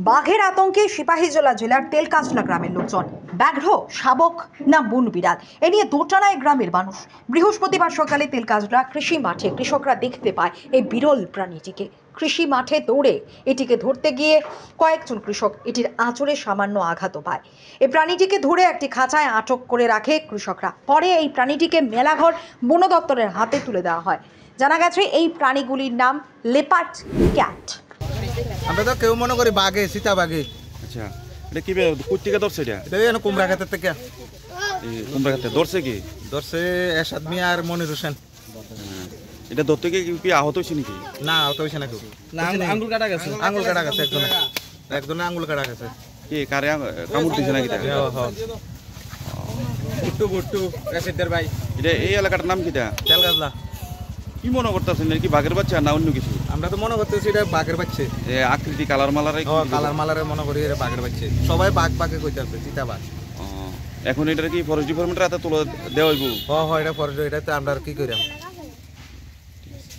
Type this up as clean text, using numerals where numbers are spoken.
বাঘের আতঙ্কে সিপাহীজলা জেলার তেলকাঁচলা গ্রামের লোকজন। ব্যাঘ্র, শাবক না বন বিড়াল, এ নিয়ে দোটানায় গ্রামের মানুষ। বৃহস্পতিবার সকালে তেলকাঁচলা কৃষি মাঠে কৃষকরা দেখতে পায় এই বিরল প্রাণীটিকে। কৃষি মাঠে দৌড়ে এটিকে ধরতে গিয়ে কয়েকজন কৃষক এটির আঁচড়ে সামান্য আঘাতও পায়। এই প্রাণীটিকে ধরে একটি খাঁচায় আটক করে রাখে কৃষকরা। পরে এই প্রাণীটিকে মেলাঘর বন দপ্তরের হাতে তুলে দেওয়া হয়। জানা গেছে এই প্রাণীগুলির নাম লেপার্ড ক্যাট। আমরা তো কেউ মনে করি বাঘে, সীতা বাঘে। আচ্ছা, এটা কি কোথেকে ধরছে এটা? এটা যেন কুমড়া খাতের থেকে কুমড়া খাতে ধরছে কি? ধরছে এরশাদ মিয়া আর মনির হোসেন। এটা ধরতে গিয়ে কি আহত হয়েছে নাকি? না অত হয়েছে না কেউ। আঙ্গুল কাটা গেছে। আঙুল কাটা গেছে একজনে আঙুল কাটা গেছে। কি কারে কামড় দিছে নাকি? গুট্টু গুট্টু রাশিদের ভাই। এটা এই এলাকাটার নাম কিটা? তেলকাঁচলা। কি মনে করতেছেন কি বাঘের বাচ্চা না অন্য কিছু? আমরা তো মনে করতেছি এটা বাঘের বাচ্চা। যে আকৃতি কালার মালার কালার মালারে মনে করি এটা বাঘের বাচ্চা। সবাই বাঘ বাঘে কইতে আছে, সীতা বাঘ। এখন এটা কি ফরেস্ট ডিপার্টমেন্টের হাতে তুলে দেওয়া হইব? এটা ফরেস্ট, এটা তো আমরা আর কি কইরাম।